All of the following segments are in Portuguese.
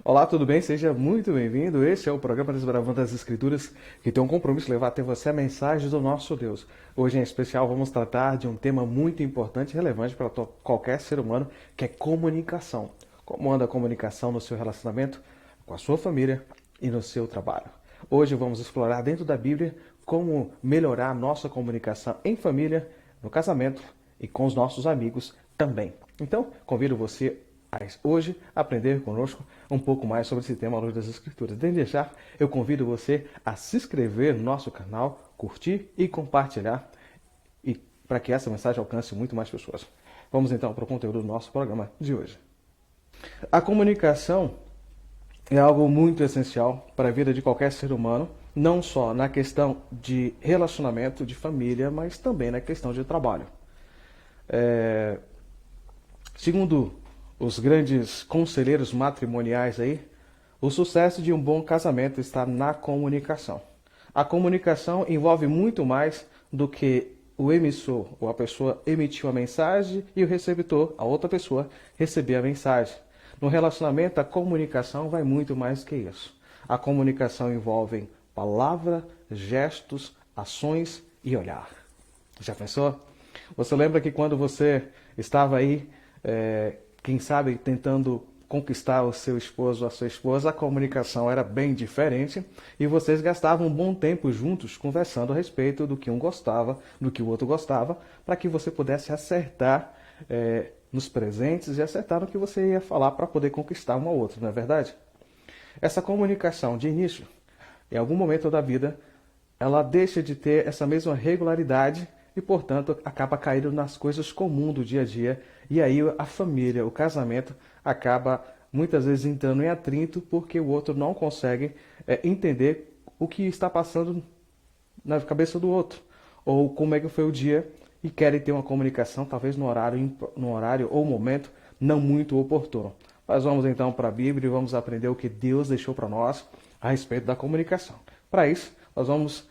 Olá, tudo bem? Seja muito bem-vindo. Este é o programa Desbravando as Escrituras, que tem um compromisso de levar até você a mensagem do nosso Deus. Hoje, em especial, vamos tratar de um tema muito importante e relevante para qualquer ser humano, que é comunicação. Como anda a comunicação no seu relacionamento com a sua família e no seu trabalho. Hoje vamos explorar dentro da Bíblia como melhorar a nossa comunicação em família, no casamento e com os nossos amigos também. Então, convido você hoje aprender conosco um pouco mais sobre esse tema à luz das Escrituras. Desde já, eu convido você a se inscrever no nosso canal, curtir e compartilhar, e para que essa mensagem alcance muito mais pessoas. Vamos então para o conteúdo do nosso programa de hoje. A comunicação é algo muito essencial para a vida de qualquer ser humano, não só na questão de relacionamento, de família, mas também na questão de trabalho. Segundo os grandes conselheiros matrimoniais aí, o sucesso de um bom casamento está na comunicação. A comunicação envolve muito mais do que o emissor, ou a pessoa emitiu a mensagem e o receptor, a outra pessoa, receber a mensagem. No relacionamento, a comunicação vai muito mais que isso. A comunicação envolve palavra, gestos, ações e olhar. Já pensou? Você lembra que quando você estava aí, quem sabe, tentando conquistar o seu esposo ou a sua esposa, a comunicação era bem diferente e vocês gastavam um bom tempo juntos conversando a respeito do que um gostava, do que o outro gostava, para que você pudesse acertar nos presentes e acertar no que você ia falar para poder conquistar um ao outro, não é verdade? Essa comunicação de início, em algum momento da vida, ela deixa de ter essa mesma regularidade e, portanto, acaba caindo nas coisas comuns do dia a dia. E aí a família, o casamento, acaba muitas vezes entrando em atrito porque o outro não consegue entender o que está passando na cabeça do outro. Ou como é que foi o dia e querem ter uma comunicação, talvez no horário ou momento não muito oportuno. Mas vamos então para a Bíblia e vamos aprender o que Deus deixou para nós a respeito da comunicação. Para isso, nós vamos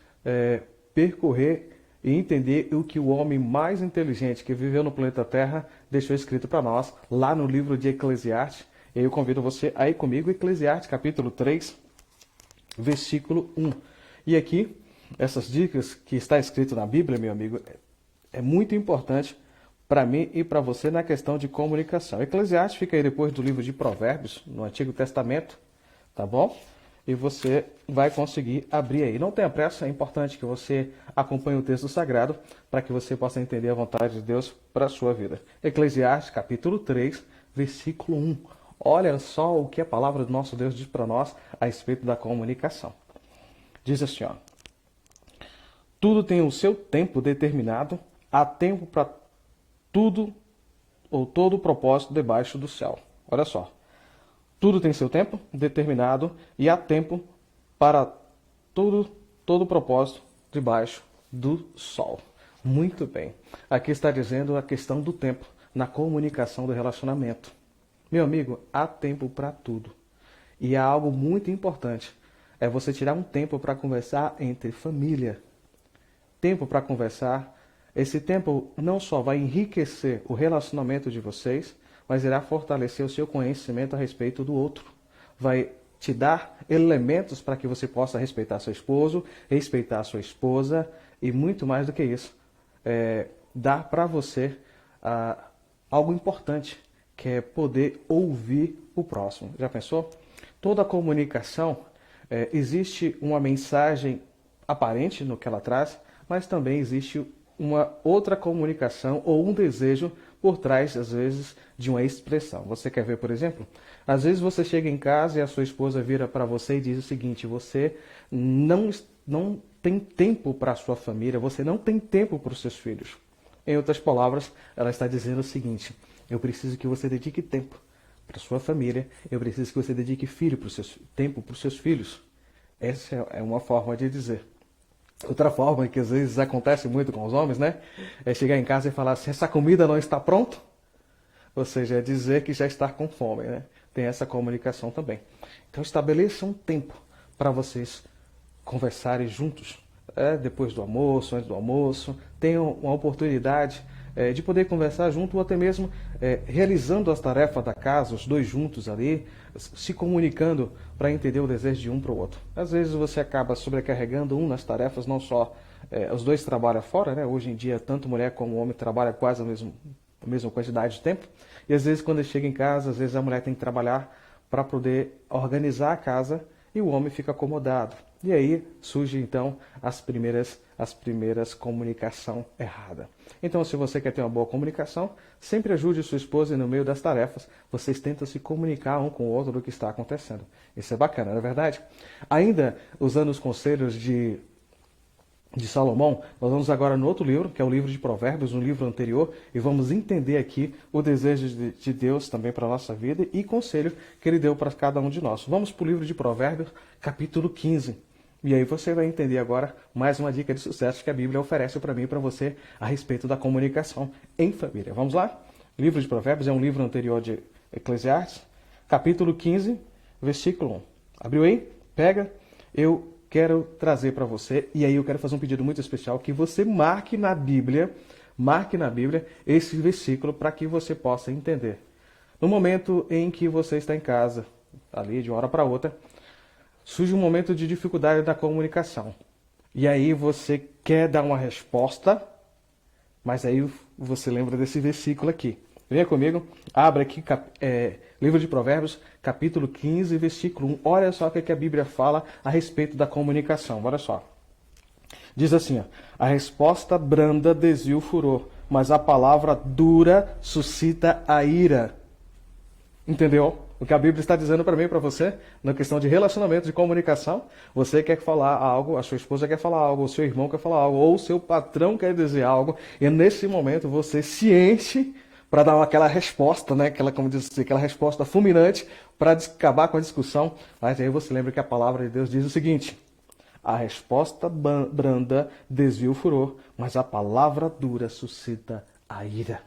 percorrer e entender o que o homem mais inteligente que viveu no planeta Terra deixou escrito para nós, lá no livro de Eclesiastes. E eu convido você a ir comigo, Eclesiastes capítulo 3, versículo 1. E aqui, essas dicas que está escrito na Bíblia, meu amigo, é muito importante para mim e para você na questão de comunicação. Eclesiastes fica aí depois do livro de Provérbios, no Antigo Testamento, tá bom? E você vai conseguir abrir aí. Não tenha pressa, é importante que você acompanhe o texto sagrado para que você possa entender a vontade de Deus para a sua vida. Eclesiastes capítulo 3, versículo 1. Olha só o que a palavra do nosso Deus diz para nós a respeito da comunicação. Diz assim, ó: tudo tem o seu tempo determinado, há tempo para tudo ou todo o propósito debaixo do céu. Olha só. Tudo tem seu tempo determinado e há tempo para todo propósito debaixo do sol. Muito bem. Aqui está dizendo a questão do tempo na comunicação do relacionamento. Meu amigo, há tempo para tudo. E há algo muito importante. É você tirar um tempo para conversar entre família. Tempo para conversar. Esse tempo não só vai enriquecer o relacionamento de vocês, mas irá fortalecer o seu conhecimento a respeito do outro. Vai te dar elementos para que você possa respeitar seu esposo, respeitar sua esposa e muito mais do que isso. Dar para você algo importante, que é poder ouvir o próximo. Já pensou? Toda comunicação, existe uma mensagem aparente no que ela traz, mas também existe uma outra comunicação ou um desejo por trás, às vezes, de uma expressão. Você quer ver, por exemplo? Às vezes você chega em casa e a sua esposa vira para você e diz o seguinte: você não tem tempo para a sua família, você não tem tempo para os seus filhos. Em outras palavras, ela está dizendo o seguinte: eu preciso que você dedique tempo para a sua família, eu preciso que você dedique tempo para os seus filhos. Essa é uma forma de dizer. Outra forma que às vezes acontece muito com os homens, né? É chegar em casa e falar assim: essa comida não está pronta? Ou seja, é dizer que já está com fome, né? Tem essa comunicação também. Então estabeleça um tempo para vocês conversarem juntos. Depois do almoço, antes do almoço. Tenham uma oportunidade de poder conversar junto, ou até mesmo realizando as tarefas da casa, os dois juntos ali, se comunicando para entender o desejo de um para o outro. Às vezes você acaba sobrecarregando um nas tarefas, não só os dois trabalham fora, né? Hoje em dia tanto mulher como homem trabalham quase a mesma quantidade de tempo, e às vezes quando chega em casa, às vezes a mulher tem que trabalhar para poder organizar a casa e o homem fica acomodado. E aí surge então as primeiras comunicação errada. Então, se você quer ter uma boa comunicação, sempre ajude sua esposa e no meio das tarefas, vocês tentam se comunicar um com o outro do que está acontecendo. Isso é bacana, não é verdade? Ainda usando os conselhos de Salomão, nós vamos agora no outro livro, que é o livro de Provérbios, um livro anterior, e vamos entender aqui o desejo de Deus também para a nossa vida e conselho que ele deu para cada um de nós. Vamos para o livro de Provérbios, capítulo 15. E aí você vai entender agora mais uma dica de sucesso que a Bíblia oferece para mim e para você a respeito da comunicação em família. Vamos lá? O livro de Provérbios é um livro anterior de Eclesiastes, capítulo 15, versículo 1. Abriu aí? Pega. Eu quero trazer para você, e aí eu quero fazer um pedido muito especial, que você marque na Bíblia esse versículo para que você possa entender. No momento em que você está em casa, ali de uma hora para outra, surge um momento de dificuldade da comunicação. E aí você quer dar uma resposta, mas aí você lembra desse versículo aqui. Venha comigo, abra aqui livro de Provérbios, capítulo 15, versículo 1. Olha só o que a Bíblia fala a respeito da comunicação. Olha só. Diz assim, ó, a resposta branda desvia o furor, mas a palavra dura suscita a ira. Entendeu? O que a Bíblia está dizendo para mim e para você, na questão de relacionamento, de comunicação, você quer falar algo, a sua esposa quer falar algo, o seu irmão quer falar algo, ou o seu patrão quer dizer algo, e nesse momento você se enche para dar aquela resposta, né? Como diz assim, aquela resposta fulminante para acabar com a discussão. Mas aí você lembra que a palavra de Deus diz o seguinte: a resposta branda desvia o furor, mas a palavra dura suscita a ira.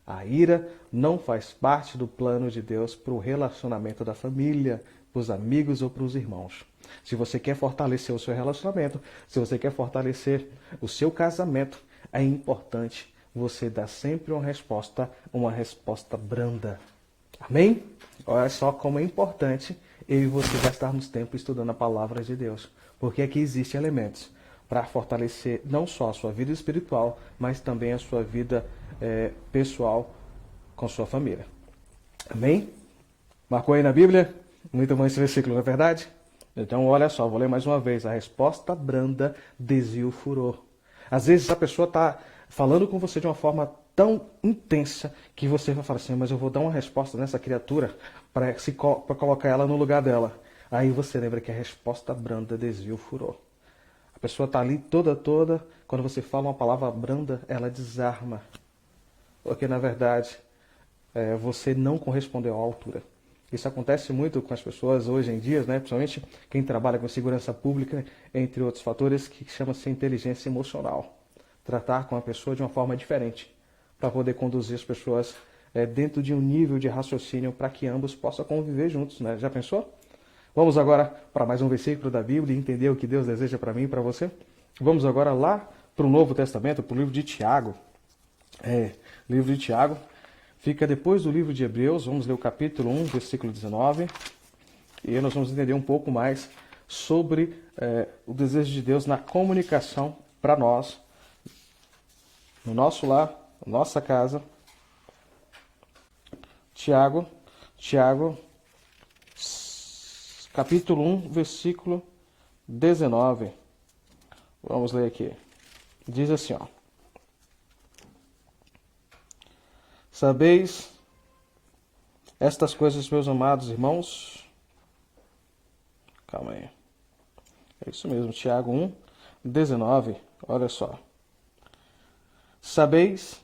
A ira não faz parte do plano de Deus para o relacionamento da família, para os amigos ou para os irmãos. Se você quer fortalecer o seu relacionamento, se você quer fortalecer o seu casamento, é importante você dar sempre uma resposta branda. Amém? Olha só como é importante eu e você gastarmos tempo estudando a palavra de Deus. Porque aqui existem elementos para fortalecer não só a sua vida espiritual, mas também a sua vida pessoal com sua família. Amém? Marcou aí na Bíblia? Muito bom esse versículo, não é verdade? Então, olha só, vou ler mais uma vez. A resposta branda desvia o furor. Às vezes a pessoa está falando com você de uma forma tão intensa que você vai falar assim, mas eu vou dar uma resposta nessa criatura para colocar ela no lugar dela. Aí você lembra que a resposta branda desvia o furor. A pessoa está ali toda, quando você fala uma palavra branda, ela desarma. Porque, na verdade, você não correspondeu à altura. Isso acontece muito com as pessoas hoje em dia, né? Principalmente quem trabalha com segurança pública, entre outros fatores, que chama-se inteligência emocional. Tratar com a pessoa de uma forma diferente, para poder conduzir as pessoas dentro de um nível de raciocínio para que ambos possam conviver juntos, né? Já pensou? Vamos agora para mais um versículo da Bíblia e entender o que Deus deseja para mim e para você. Vamos agora lá para o Novo Testamento, para o livro de Tiago. Livro de Tiago fica depois do livro de Hebreus. Vamos ler o capítulo 1, versículo 19. E aí nós vamos entender um pouco mais sobre o desejo de Deus na comunicação para nós, no nosso lar, na nossa casa. Tiago, capítulo 1, versículo 19. Vamos ler aqui. Diz assim, ó. Sabeis estas coisas, meus amados irmãos? Calma aí. É isso mesmo, Tiago 1, 19. Olha só. Sabeis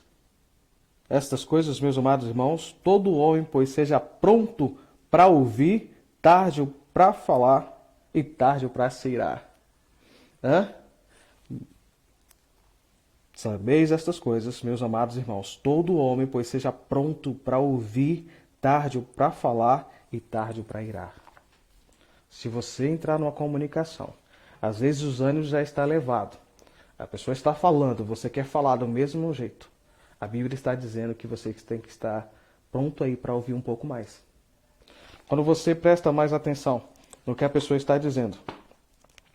estas coisas, meus amados irmãos? Todo homem, pois, seja pronto para ouvir, tardio para falar e tardio para se irar. Sabeis estas coisas, meus amados irmãos? Todo homem, pois, seja pronto para ouvir, tardio para falar e tardio para irar. Se você entrar numa comunicação, às vezes os ânimos já estão elevados. A pessoa está falando, você quer falar do mesmo jeito. A Bíblia está dizendo que você tem que estar pronto aí para ouvir um pouco mais. Quando você presta mais atenção no que a pessoa está dizendo,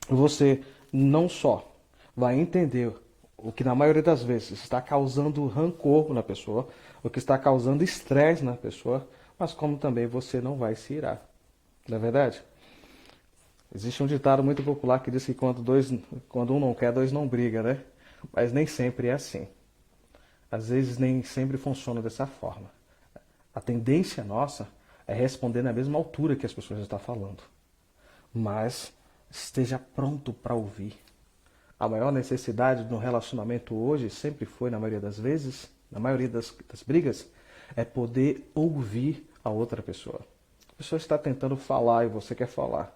você não só vai entender o que na maioria das vezes está causando rancor na pessoa, o que está causando estresse na pessoa, mas como também você não vai se irar. Não é verdade? Existe um ditado muito popular que diz que quando um não quer, dois não brigam, né? Mas nem sempre é assim. Às vezes nem sempre funciona dessa forma. A tendência nossa é responder na mesma altura que as pessoas estão falando. Mas esteja pronto para ouvir. A maior necessidade no relacionamento hoje, sempre foi, na maioria das vezes, na maioria das brigas, é poder ouvir a outra pessoa. A pessoa está tentando falar e você quer falar.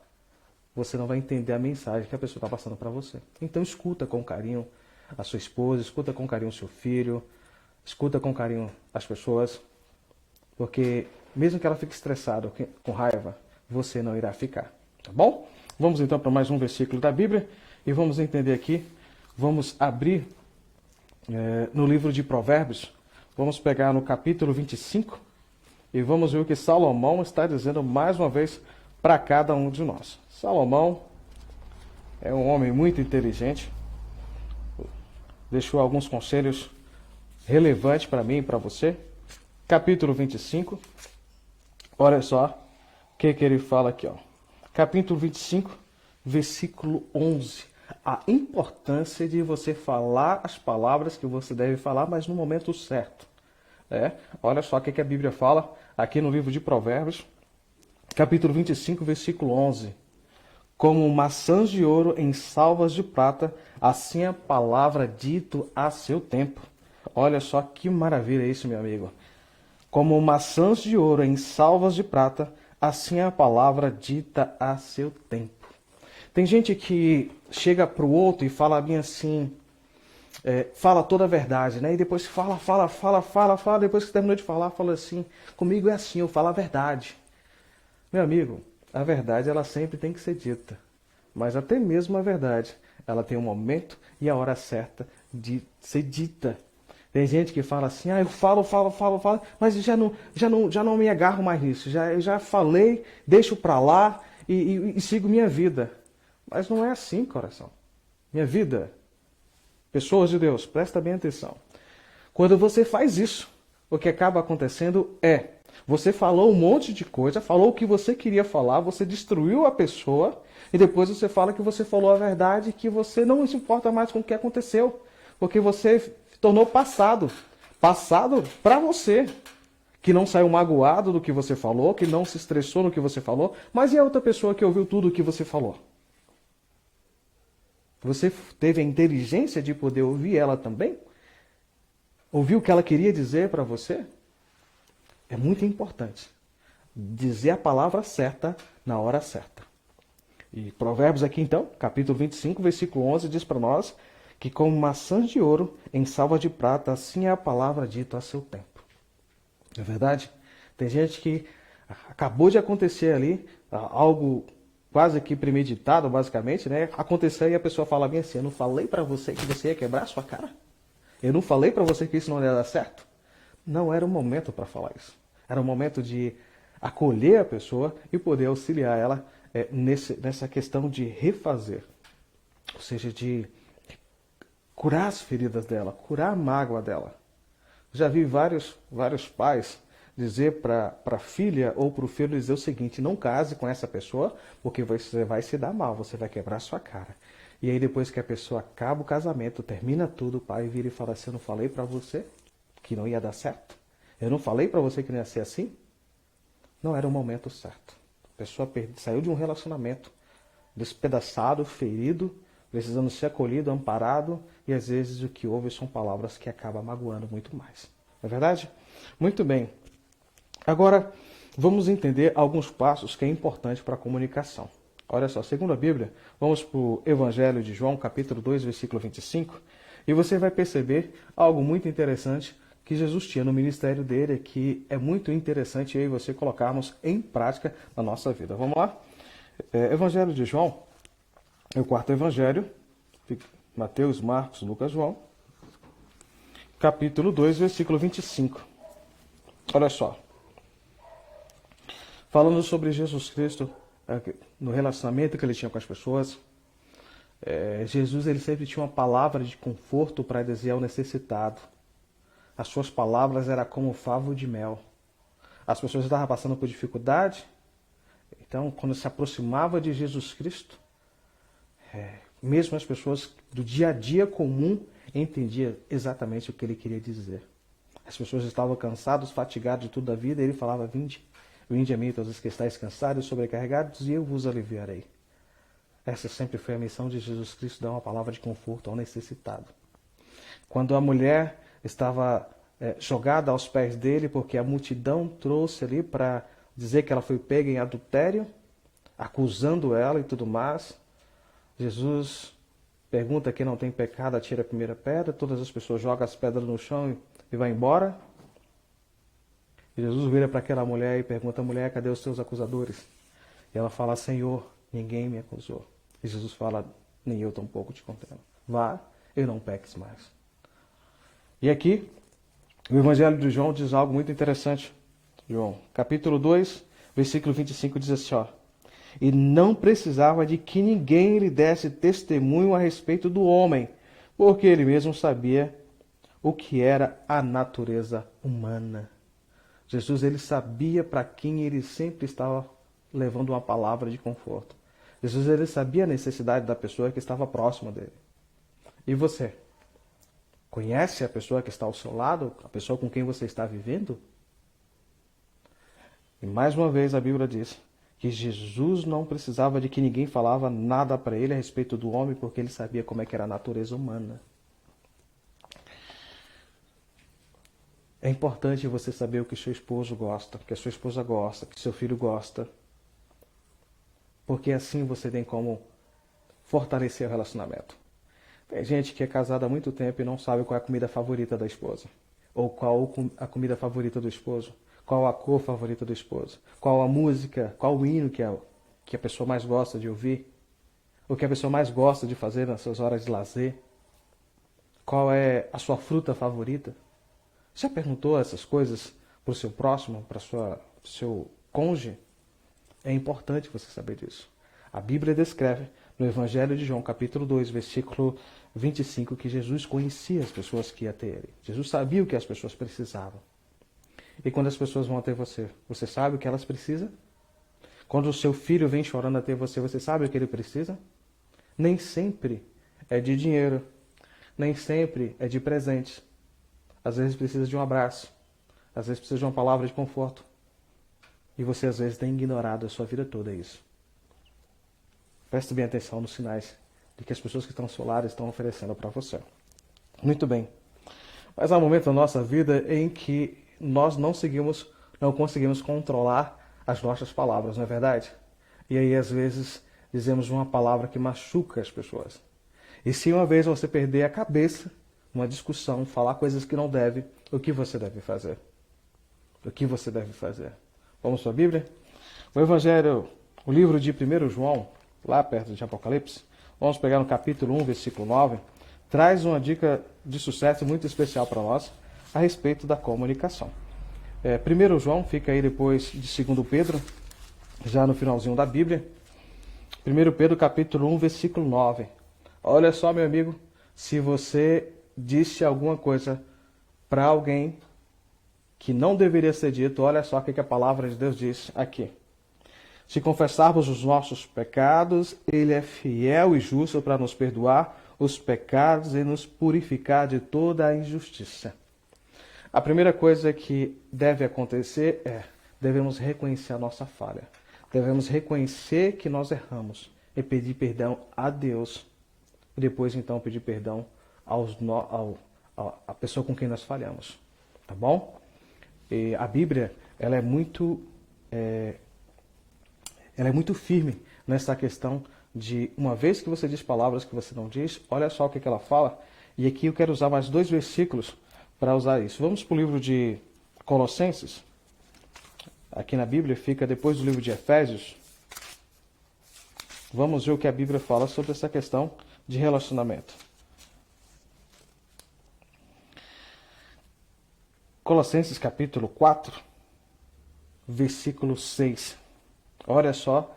Você não vai entender a mensagem que a pessoa está passando para você. Então escuta com carinho a sua esposa, escuta com carinho o seu filho, escuta com carinho as pessoas, porque mesmo que ela fique estressada, com raiva, você não irá ficar. Tá bom? Vamos então para mais um versículo da Bíblia e vamos entender aqui, vamos abrir no livro de Provérbios, vamos pegar no capítulo 25 e vamos ver o que Salomão está dizendo mais uma vez para cada um de nós. Salomão é um homem muito inteligente, deixou alguns conselhos relevantes para mim e para você. Capítulo 25, olha só o que ele fala aqui, ó. Capítulo 25, versículo 11. A importância de você falar as palavras que você deve falar, mas no momento certo. Olha só o que a Bíblia fala aqui no livro de Provérbios, capítulo 25, versículo 11. Como maçãs de ouro em salvas de prata, assim a palavra dito a seu tempo. Olha só que maravilha isso, meu amigo. Como maçãs de ouro em salvas de prata, assim a palavra dita a seu tempo. Tem gente que chega para o outro e fala bem assim, fala toda a verdade, né? E depois fala, depois que terminou de falar, fala assim, comigo é assim, eu falo a verdade. Meu amigo, a verdade ela sempre tem que ser dita, mas até mesmo a verdade, ela tem um momento e a hora certa de ser dita. Tem gente que fala assim, eu falo, mas já não me agarro mais nisso, já falei, deixo para lá e sigo minha vida. Mas não é assim, coração. Minha vida, pessoas de Deus, presta bem atenção. Quando você faz isso, o que acaba acontecendo você falou um monte de coisa, falou o que você queria falar, você destruiu a pessoa e depois você fala que você falou a verdade, que você não se importa mais com o que aconteceu, porque você tornou passado para você, que não saiu magoado do que você falou, que não se estressou no que você falou, mas e a outra pessoa que ouviu tudo o que você falou? Você teve a inteligência de poder ouvir ela também? Ouviu o que ela queria dizer para você? É muito importante dizer a palavra certa na hora certa. E Provérbios aqui então, capítulo 25, versículo 11, diz para nós que como maçãs de ouro em salva de prata, assim é a palavra dita a seu tempo. Não é verdade? Tem gente que acabou de acontecer ali, algo quase que premeditado, basicamente, né? Aconteceu e a pessoa fala bem assim, eu não falei para você que você ia quebrar a sua cara? Eu não falei para você que isso não ia dar certo? Não era o momento para falar isso. Era o momento de acolher a pessoa e poder auxiliar ela nessa questão de refazer. Ou seja, de curar as feridas dela, curar a mágoa dela. Já vi vários pais dizer para a filha ou para o filho dizer o seguinte, não case com essa pessoa porque você vai se dar mal, você vai quebrar a sua cara. E aí depois que a pessoa acaba o casamento, termina tudo, o pai vira e fala assim, eu não falei para você que não ia dar certo? Eu não falei para você que não ia ser assim? Não era o momento certo. A pessoa saiu de um relacionamento despedaçado, ferido, precisando ser acolhido, amparado, e às vezes o que houve são palavras que acabam magoando muito mais. Não é verdade? Muito bem. Agora, vamos entender alguns passos que é importante para a comunicação. Olha só, segundo a Bíblia, vamos para o Evangelho de João, capítulo 2, versículo 25, e você vai perceber algo muito interessante que Jesus tinha no ministério dele, que é muito interessante eu e você colocarmos em prática na nossa vida. Vamos lá? Evangelho de João, é o quarto evangelho, Mateus, Marcos, Lucas, João. capítulo 2, versículo 25. Olha só. Falando sobre Jesus Cristo, no relacionamento que ele tinha com as pessoas, Jesus ele sempre tinha uma palavra de conforto para dizer ao necessitado. As suas palavras eram como favo de mel. As pessoas estavam passando por dificuldade, então quando se aproximava de Jesus Cristo, mesmo as pessoas do dia a dia comum entendiam exatamente o que ele queria dizer. As pessoas estavam cansadas, fatigadas de tudo da vida, e ele falava: vinde a mim todos os que estáis cansados e sobrecarregados, e eu vos aliviarei. Essa sempre foi a missão de Jesus Cristo, dar uma palavra de conforto ao necessitado. Quando a mulher estava jogada aos pés dele, porque a multidão trouxe ali para dizer que ela foi pega em adultério, acusando ela e tudo mais, Jesus pergunta: quem não tem pecado, atira a primeira pedra. Todas as pessoas jogam as pedras no chão e vai embora. E Jesus vira para aquela mulher e pergunta: mulher, cadê os teus acusadores? E ela fala: Senhor, ninguém me acusou. E Jesus fala: nem eu tampouco te condeno. Vá e não peques mais. E aqui, o Evangelho de João diz algo muito interessante. João, capítulo 2, versículo 25 diz assim, ó: e não precisava de que ninguém lhe desse testemunho a respeito do homem, porque ele mesmo sabia o que era a natureza humana. Jesus ele sabia para quem ele sempre estava levando uma palavra de conforto. Jesus ele sabia a necessidade da pessoa que estava próxima dele. E você? Conhece a pessoa que está ao seu lado? A pessoa com quem você está vivendo? E mais uma vez a Bíblia diz que Jesus não precisava de que ninguém falava nada para ele a respeito do homem, porque ele sabia como é que era a natureza humana. É importante você saber o que seu esposo gosta, que a sua esposa gosta, que seu filho gosta. Porque assim você tem como fortalecer o relacionamento. Tem gente que é casada há muito tempo e não sabe qual é a comida favorita da esposa. Ou qual a comida favorita do esposo. Qual a cor favorita do esposo. Qual a música, qual o hino que a pessoa mais gosta de ouvir. O que a pessoa mais gosta de fazer nas suas horas de lazer. Qual é a sua fruta favorita. Já perguntou essas coisas para o seu próximo, para o seu cônjuge? É importante você saber disso. A Bíblia descreve no Evangelho de João, capítulo 2, versículo 25, que Jesus conhecia as pessoas que iam até ele. Jesus sabia o que as pessoas precisavam. E quando as pessoas vão até você, você sabe o que elas precisam? Quando o seu filho vem chorando até você, você sabe o que ele precisa? Nem sempre é de dinheiro. Nem sempre é de presentes. Às vezes precisa de um abraço. Às vezes precisa de uma palavra de conforto. E você às vezes tem ignorado a sua vida toda isso. Preste bem atenção nos sinais de que as pessoas que estão ao seu lado estão oferecendo para você. Muito bem. Mas há um momento na nossa vida em que nós não conseguimos controlar as nossas palavras, não é verdade? E aí às vezes dizemos uma palavra que machuca as pessoas. E se uma vez você perder a cabeça numa discussão, falar coisas que não deve, o que você deve fazer? O que você deve fazer? Vamos para a Bíblia? O Evangelho, o livro de 1 João, lá perto de Apocalipse, vamos pegar no capítulo 1, versículo 9, traz uma dica de sucesso muito especial para nós a respeito da comunicação. 1 João fica aí depois de 2 Pedro, já no finalzinho da Bíblia. 1 Pedro capítulo 1, versículo 9. Olha só, meu amigo, se você disse alguma coisa para alguém que não deveria ser dito, olha só o que a palavra de Deus diz aqui. Se confessarmos os nossos pecados, Ele é fiel e justo para nos perdoar os pecados e nos purificar de toda a injustiça. A primeira coisa que deve acontecer devemos reconhecer a nossa falha. Devemos reconhecer que nós erramos e pedir perdão a Deus. E depois, então, pedir perdão à pessoa com quem nós falhamos. Tá bom? E a Bíblia, ela é muito firme nessa questão de, uma vez que você diz palavras que você não diz, olha só o que ela fala. E aqui eu quero usar mais 2 versículos para usar isso. Vamos para o livro de Colossenses. Aqui na Bíblia fica depois do livro de Efésios. Vamos ver o que a Bíblia fala sobre essa questão de relacionamento. Colossenses capítulo 4, versículo 6. Olha só,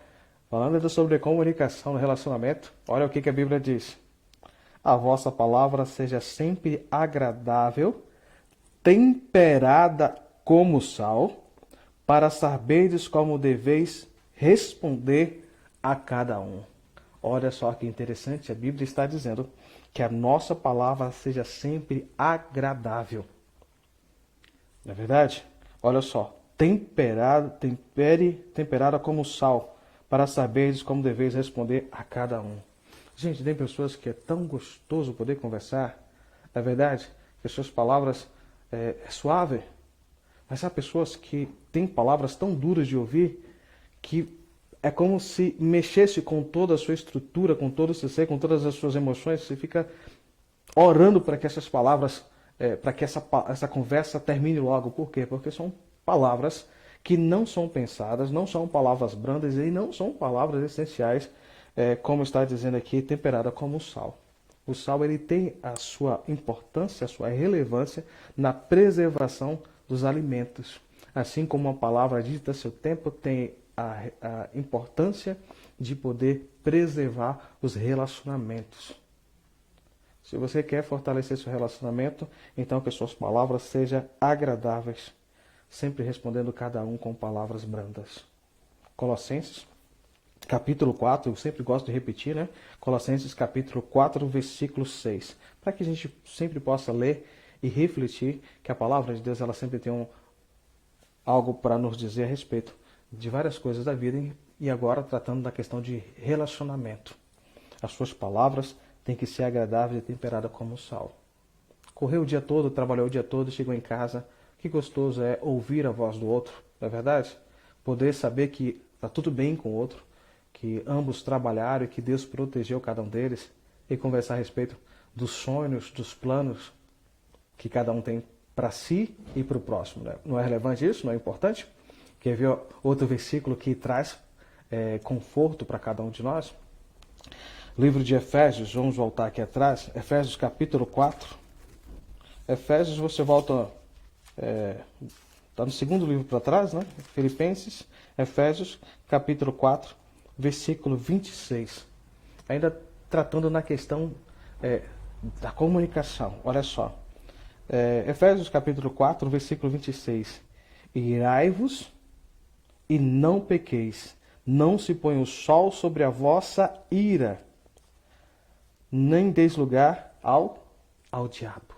falando sobre comunicação no relacionamento, olha o que a Bíblia diz. A vossa palavra seja sempre agradável, temperada como sal, para saberdes como deveis responder a cada um. Olha só que interessante, a Bíblia está dizendo que a nossa palavra seja sempre agradável. Não é verdade? Olha só, temperada como sal, para saberdes como deveis responder a cada um. Gente, tem pessoas que é tão gostoso poder conversar, não é verdade? Que suas palavras é suave, mas há pessoas que têm palavras tão duras de ouvir que é como se mexesse com toda a sua estrutura, com todo o seu ser, com todas as suas emoções. Você fica orando para que essas palavras, para que essa conversa termine logo. Por quê? Porque são palavras que não são pensadas, não são palavras brandas e não são palavras essenciais, como está dizendo aqui, temperada como o sal. O sal ele tem a sua importância, a sua relevância na preservação dos alimentos. Assim como uma palavra dita a seu tempo tem a importância de poder preservar os relacionamentos. Se você quer fortalecer seu relacionamento, então que suas palavras sejam agradáveis, sempre respondendo cada um com palavras brandas. Colossenses, capítulo 4, eu sempre gosto de repetir, né? Colossenses, capítulo 4, versículo 6. Para que a gente sempre possa ler e refletir que a palavra de Deus ela sempre tem algo para nos dizer a respeito de várias coisas da vida e agora tratando da questão de relacionamento. As suas palavras têm que ser agradáveis e temperadas como sal. Correu o dia todo, trabalhou o dia todo, chegou em casa. Que gostoso é ouvir a voz do outro, não é verdade? Poder saber que está tudo bem com o outro, que ambos trabalharam e que Deus protegeu cada um deles e conversar a respeito dos sonhos, dos planos que cada um tem para si e para o próximo. Né? Não é relevante isso? Não é importante? Quer ver outro versículo que traz conforto para cada um de nós? Livro de Efésios, vamos voltar aqui atrás. Efésios capítulo 4. Efésios você volta, está no segundo livro para trás, né? Filipenses, Efésios capítulo 4, versículo 26. Ainda tratando na questão da comunicação. Olha só. Efésios capítulo 4, versículo 26. Irai-vos e não pequeis, não se põe o sol sobre a vossa ira, nem deis lugar ao diabo.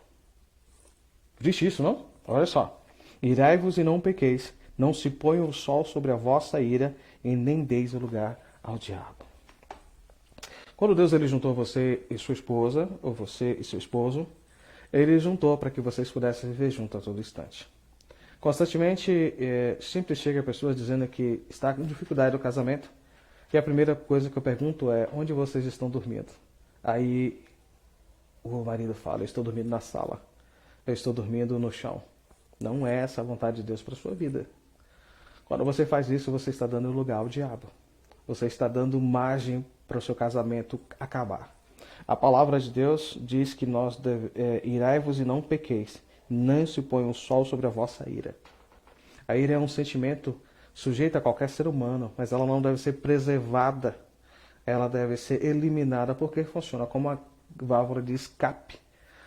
Existe isso, não? Olha só. Irai-vos e não pequeis, não se põe o sol sobre a vossa ira, e nem deis lugar ao diabo. Quando Deus ele juntou você e sua esposa, ou você e seu esposo, ele juntou para que vocês pudessem viver juntos a todo instante. Constantemente, sempre chega pessoas dizendo que está com dificuldade no casamento. E a primeira coisa que eu pergunto é, onde vocês estão dormindo? Aí o marido fala, eu estou dormindo na sala. Eu estou dormindo no chão. Não é essa a vontade de Deus para a sua vida. Quando você faz isso, você está dando lugar ao diabo. Você está dando margem para o seu casamento acabar. A palavra de Deus diz que nós irai-vos e não pequeis. Não se põe o sol sobre a vossa ira. A ira é um sentimento sujeito a qualquer ser humano, mas ela não deve ser preservada. Ela deve ser eliminada porque funciona como uma válvula de escape.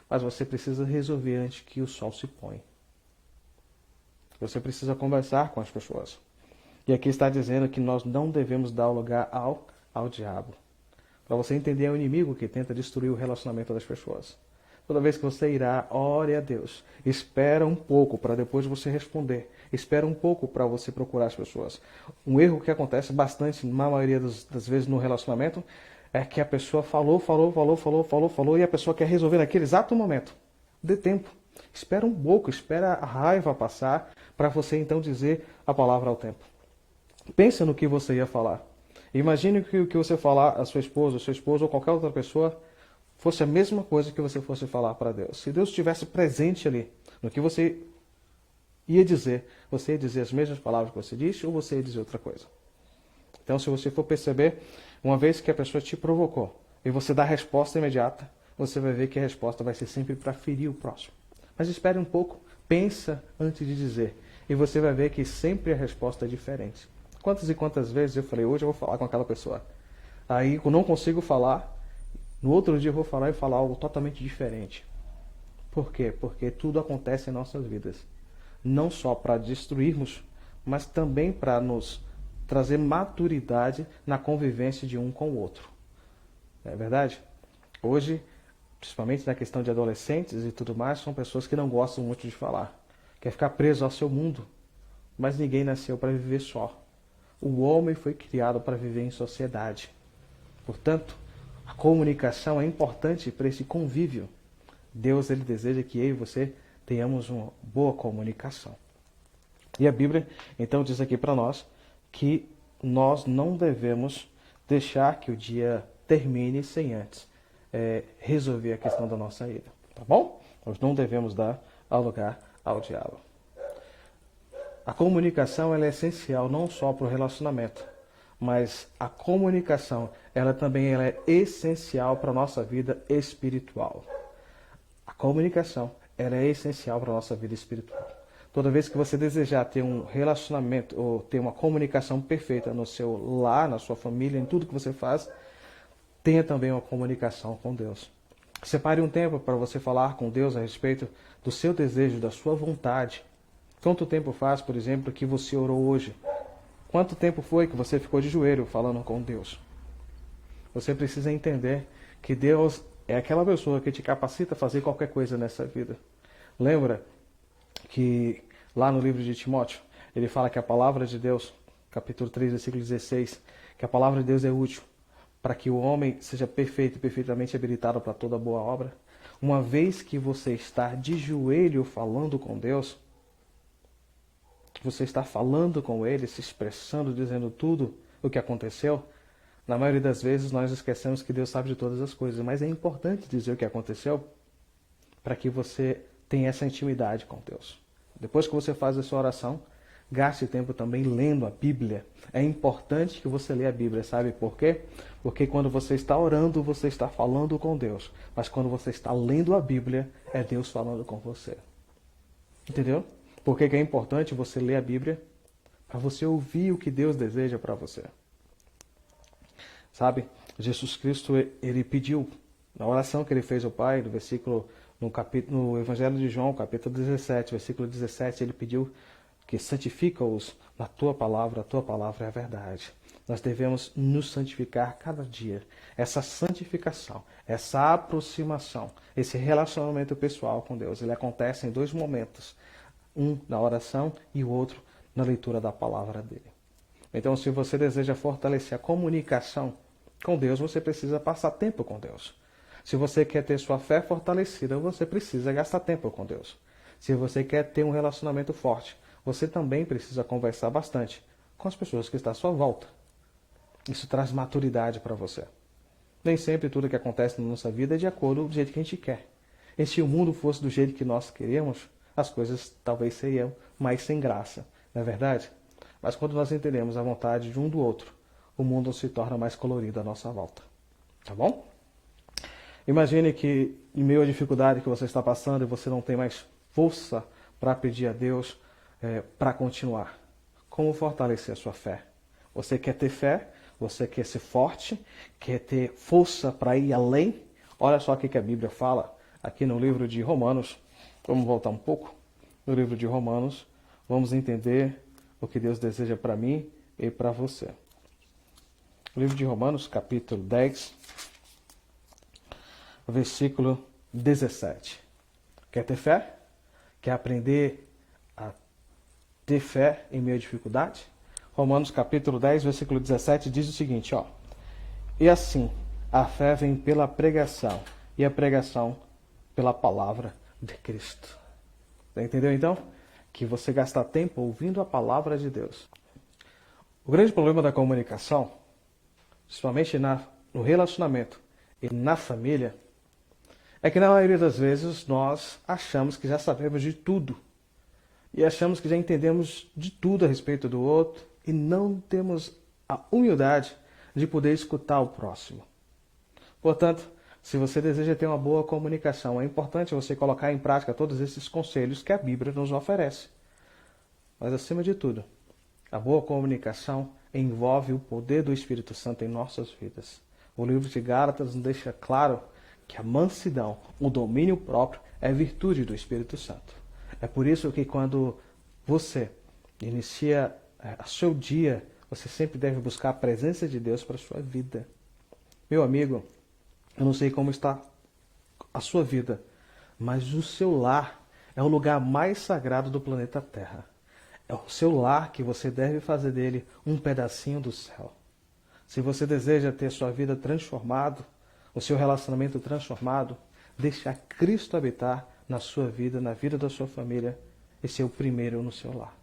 Mas você precisa resolver antes que o sol se ponha. Você precisa conversar com as pessoas. E aqui está dizendo que nós não devemos dar lugar ao diabo. Para você entender, é o inimigo que tenta destruir o relacionamento das pessoas. Toda vez que você irá, ore a Deus. Espera um pouco para depois você responder. Espera um pouco para você procurar as pessoas. Um erro que acontece bastante, na maioria das vezes no relacionamento, é que a pessoa falou e a pessoa quer resolver naquele exato momento. Dê tempo. Espera um pouco, espera a raiva passar para você então dizer a palavra ao tempo. Pensa no que você ia falar. Imagine que o que você falar a sua esposa, seu esposo ou qualquer outra pessoa fosse a mesma coisa que você fosse falar para Deus. Se Deus estivesse presente ali, no que você ia dizer as mesmas palavras que você disse ou você ia dizer outra coisa? Então, se você for perceber, uma vez que a pessoa te provocou e você dá a resposta imediata, você vai ver que a resposta vai ser sempre para ferir o próximo. Mas espere um pouco Pensa antes de dizer. E você vai ver que sempre a resposta é diferente. Quantas e quantas vezes eu falei, hoje eu vou falar com aquela pessoa. Aí eu não consigo falar, no outro dia eu vou falar e falar algo totalmente diferente. Por quê? Porque tudo acontece em nossas vidas. Não só para destruirmos, mas também para nos trazer maturidade na convivência de um com o outro. Não é verdade? Hoje, principalmente na questão de adolescentes e tudo mais, são pessoas que não gostam muito de falar. Quer ficar preso ao seu mundo. Mas ninguém nasceu para viver só. O homem foi criado para viver em sociedade. Portanto, a comunicação é importante para esse convívio. Deus ele deseja que eu e você tenhamos uma boa comunicação. E a Bíblia, então, diz aqui para nós que nós não devemos deixar que o dia termine sem antes resolver a questão da nossa ira. Tá bom? Nós não devemos dar lugar ao diabo. A comunicação ela é essencial não só para o relacionamento, mas a comunicação ela também ela é essencial para a nossa vida espiritual. A comunicação ela é essencial para a nossa vida espiritual. Toda vez que você desejar ter um relacionamento ou ter uma comunicação perfeita no seu lar, na sua família, em tudo que você faz, tenha também uma comunicação com Deus. Separe um tempo para você falar com Deus a respeito do seu desejo, da sua vontade. Quanto tempo faz, por exemplo, que você orou hoje? Quanto tempo foi que você ficou de joelho falando com Deus? Você precisa entender que Deus é aquela pessoa que te capacita a fazer qualquer coisa nessa vida. Lembra que lá no livro de Timóteo, ele fala que a palavra de Deus, capítulo 3, versículo 16, que a palavra de Deus é útil para que o homem seja perfeito e perfeitamente habilitado para toda boa obra. Uma vez que você está de joelho falando com Deus, você está falando com Ele, se expressando, dizendo tudo o que aconteceu, na maioria das vezes nós esquecemos que Deus sabe de todas as coisas, mas é importante dizer o que aconteceu para que você tenha essa intimidade com Deus. Depois que você faz a sua oração, gaste tempo também lendo a Bíblia. É importante que você leia a Bíblia, sabe por quê? Porque quando você está orando, você está falando com Deus. Mas quando você está lendo a Bíblia, é Deus falando com você. Entendeu? Por que é importante você ler a Bíblia? Para você ouvir o que Deus deseja para você. Sabe? Jesus Cristo, ele pediu, na oração que ele fez ao Pai, no Evangelho de João, capítulo 17, versículo 17, ele pediu que santifica-os na tua palavra, a tua palavra é a verdade. Nós devemos nos santificar cada dia. Essa santificação, essa aproximação, esse relacionamento pessoal com Deus, ele acontece em dois momentos. Um na oração e o outro na leitura da palavra dele. Então, se você deseja fortalecer a comunicação com Deus, você precisa passar tempo com Deus. Se você quer ter sua fé fortalecida, você precisa gastar tempo com Deus. Se você quer ter um relacionamento forte, você também precisa conversar bastante com as pessoas que estão à sua volta. Isso traz maturidade para você. Nem sempre tudo que acontece na nossa vida é de acordo com o jeito que a gente quer. E se o mundo fosse do jeito que nós queremos, as coisas talvez seriam mais sem graça, não é verdade? Mas quando nós entendemos a vontade de um do outro, o mundo se torna mais colorido à nossa volta. Tá bom? Imagine que em meio à dificuldade que você está passando e você não tem mais força para pedir a Deus para continuar. Como fortalecer a sua fé? Você quer ter fé? Você quer ser forte? Quer ter força para ir além? Olha só o que a Bíblia fala aqui no livro de Romanos. Vamos voltar um pouco no livro de Romanos. Vamos entender o que Deus deseja para mim e para você. O livro de Romanos, capítulo 10, versículo 17. Quer ter fé? Quer aprender a ter fé em meio à dificuldade? Romanos, capítulo 10, versículo 17 diz o seguinte, ó. E assim, a fé vem pela pregação, e a pregação pela palavra de Cristo. Entendeu então? Que você gasta tempo ouvindo a palavra de Deus. O grande problema da comunicação, principalmente no relacionamento e na família, é que na maioria das vezes nós achamos que já sabemos de tudo. E achamos que já entendemos de tudo a respeito do outro e não temos a humildade de poder escutar o próximo. Portanto, Se você deseja ter uma boa comunicação, é importante você colocar em prática todos esses conselhos que a Bíblia nos oferece. Mas, acima de tudo, a boa comunicação envolve o poder do Espírito Santo em nossas vidas. O livro de Gálatas nos deixa claro que a mansidão, o domínio próprio, é virtude do Espírito Santo. É por isso que quando você inicia o seu dia, você sempre deve buscar a presença de Deus para a sua vida. Meu amigo, eu não sei como está a sua vida, mas o seu lar é o lugar mais sagrado do planeta Terra. É o seu lar que você deve fazer dele um pedacinho do céu. Se você deseja ter sua vida transformada, o seu relacionamento transformado, deixe a Cristo habitar na sua vida, na vida da sua família, e ser o primeiro no seu lar.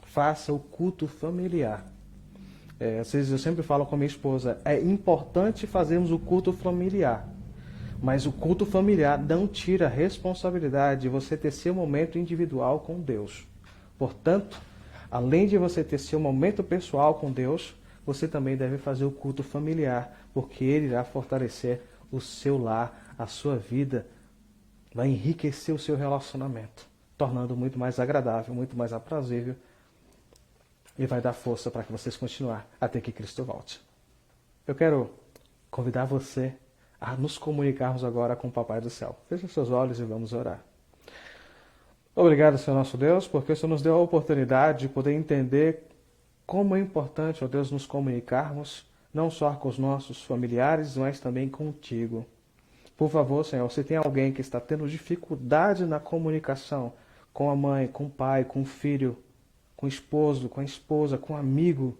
Faça o culto familiar. Às vezes eu sempre falo com a minha esposa, é importante fazermos o culto familiar, mas o culto familiar não tira a responsabilidade de você ter seu momento individual com Deus. Portanto, além de você ter seu momento pessoal com Deus, você também deve fazer o culto familiar, porque ele irá fortalecer o seu lar, a sua vida, vai enriquecer o seu relacionamento, tornando muito mais agradável, muito mais aprazível, e vai dar força para que vocês continuem até que Cristo volte. Eu quero convidar você a nos comunicarmos agora com o Papai do Céu. Feche seus olhos e vamos orar. Obrigado, Senhor nosso Deus, porque o Senhor nos deu a oportunidade de poder entender como é importante, ó Deus, nos comunicarmos, não só com os nossos familiares, mas também contigo. Por favor, Senhor, se tem alguém que está tendo dificuldade na comunicação com a mãe, com o pai, com o filho, com o esposo, com a esposa, com o amigo,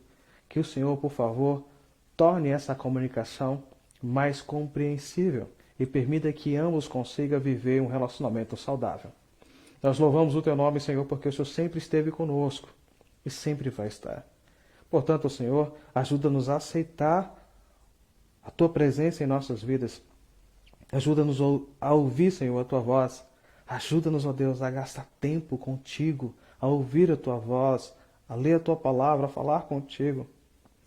que o Senhor, por favor, torne essa comunicação mais compreensível e permita que ambos consigam viver um relacionamento saudável. Nós louvamos o Teu nome, Senhor, porque o Senhor sempre esteve conosco e sempre vai estar. Portanto, Senhor, ajuda-nos a aceitar a Tua presença em nossas vidas. Ajuda-nos a ouvir, Senhor, a Tua voz. Ajuda-nos, ó Deus, a gastar tempo contigo, a ouvir a Tua voz, a ler a Tua palavra, a falar contigo.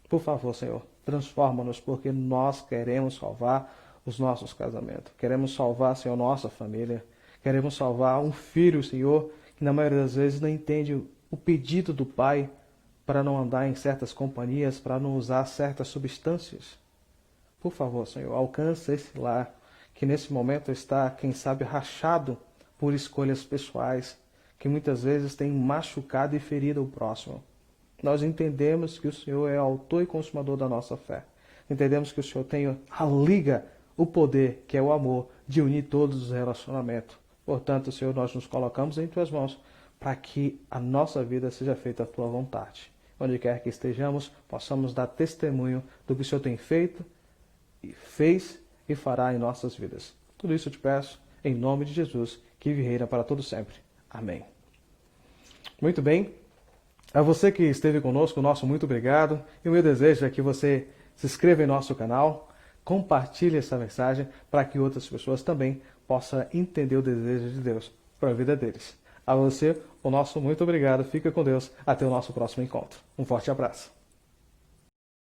Por favor, Senhor, transforma-nos, porque nós queremos salvar os nossos casamentos. Queremos salvar, Senhor, nossa família. Queremos salvar um filho, Senhor, que na maioria das vezes não entende o pedido do pai para não andar em certas companhias, para não usar certas substâncias. Por favor, Senhor, alcança esse lar que nesse momento está, quem sabe, rachado por escolhas pessoais, que muitas vezes tem machucado e ferido o próximo. Nós entendemos que o Senhor é autor e consumador da nossa fé. Entendemos que o Senhor tem a liga, o poder, que é o amor, de unir todos os relacionamentos. Portanto, Senhor, nós nos colocamos em Tuas mãos para que a nossa vida seja feita a Tua vontade. Onde quer que estejamos, possamos dar testemunho do que o Senhor tem feito, e fez e fará em nossas vidas. Tudo isso eu te peço em nome de Jesus, que vive e reina para todo sempre. Amém. Muito bem. A você que esteve conosco, nosso muito obrigado. E o meu desejo é que você se inscreva em nosso canal, compartilhe essa mensagem para que outras pessoas também possam entender o desejo de Deus para a vida deles. A você, o nosso muito obrigado. Fica com Deus. Até o nosso próximo encontro. Um forte abraço.